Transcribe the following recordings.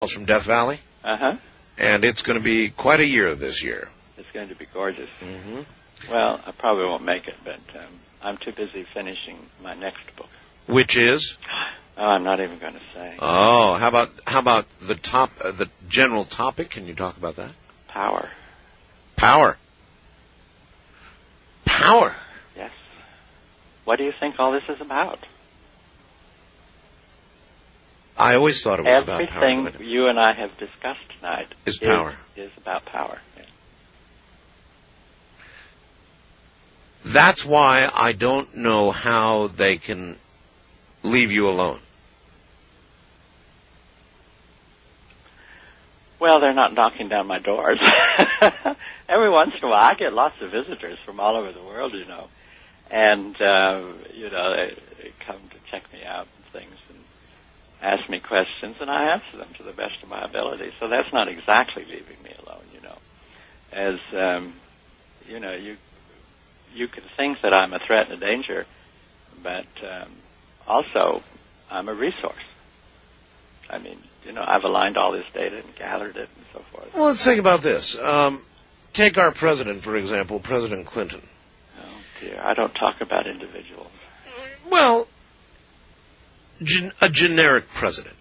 calls from Death Valley. Uh-huh. And it's going to be quite a year this year. It's going to be gorgeous. Mm-hmm. Well, I probably won't make it, but I'm too busy finishing my next book. Which is? Oh, I'm not even going to say. Oh, how about the general topic? Can you talk about that? Power. Power. Power. Yes. What do you think all this is about? I always thought it was about power. Everything you and I have discussed tonight is power. Is about power. Yeah. That's why I don't know how they can leave you alone. Well, they're not knocking down my doors. Every once in a while, I get lots of visitors from all over the world, and they come to check me out and things and ask me questions, and I answer them to the best of my ability. So that's not exactly leaving me alone, As you could think that I'm a threat and a danger, but also I'm a resource. I mean, I've aligned all this data and gathered it and so forth. Well, let's think about this. Take our president, for example, President Clinton. Oh, dear. I don't talk about individuals. Well, a generic president.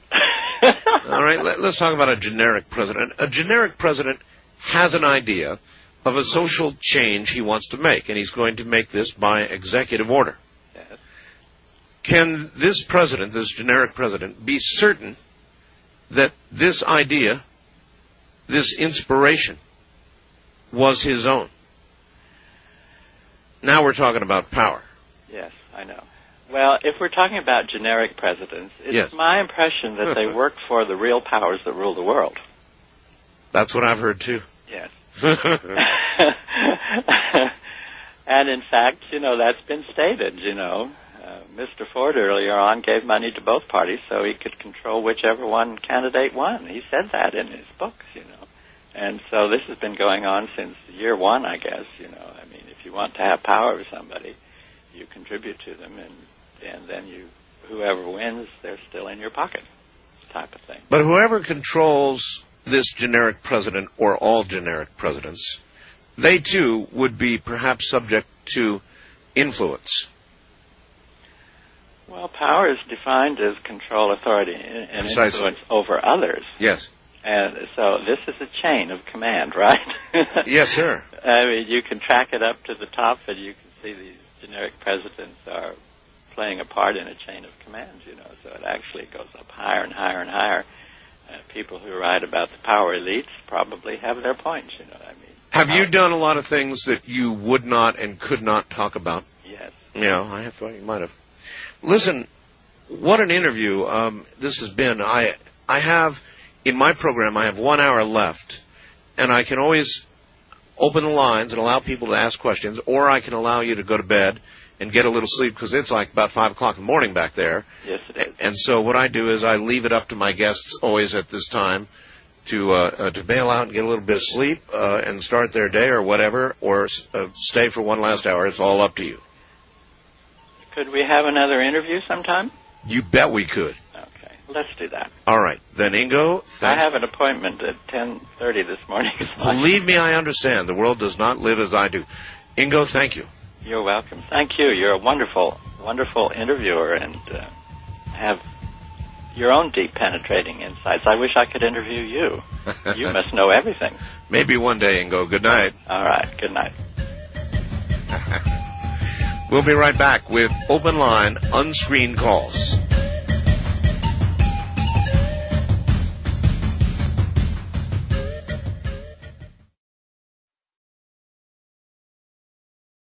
All right, let's talk about a generic president. A generic president has an idea of a social change he wants to make, and he's going to make this by executive order. Yes. Can this president, this generic president, be certain that this idea, this inspiration, was his own? Now we're talking about power. Yes, I know. Well, if we're talking about generic presidents, it's my impression that they work for the real powers that rule the world. That's what I've heard, too. Yes. And, in fact, that's been stated, Mr. Ford earlier on gave money to both parties so he could control whichever one candidate won. He said that in his books, And so this has been going on since year one, I guess, I mean, if you want to have power with somebody, you contribute to them, and then whoever wins, they're still in your pocket, type of thing. But whoever controls this generic president or all generic presidents, they too would be perhaps subject to influence. Well, power is defined as control, authority, and influence over others. Yes. And so this is a chain of command, right? Yes, sir. I mean, you can track it up to the top, and you can see these generic presidents are playing a part in a chain of command, so it actually goes up higher and higher and higher. People who write about the power elites probably have their points, I mean. Have you done a lot of things that you would not and could not talk about? Yes. Yeah, I thought you might have. Listen, what an interview this has been. I have, in my program, I have 1 hour left, and I can always open the lines and allow people to ask questions, or I can allow you to go to bed and get a little sleep, because it's like about 5 o'clock in the morning back there. Yes, it is. And so what I do is I leave it up to my guests always at this time to bail out and get a little bit of sleep and start their day or whatever, or stay for one last hour. It's all up to you. Could we have another interview sometime? You bet we could. Okay, let's do that. All right. Then, Ingo, I have an appointment at 10:30 this morning. Believe me, I understand. The world does not live as I do. Ingo, thank you. You're welcome. Thank you. You're a wonderful, wonderful interviewer and have your own deep, penetrating insights. I wish I could interview you. You must know everything. Maybe one day, Ingo. Good night. All right. Good night. We'll be right back with Open Line Unscreened Calls.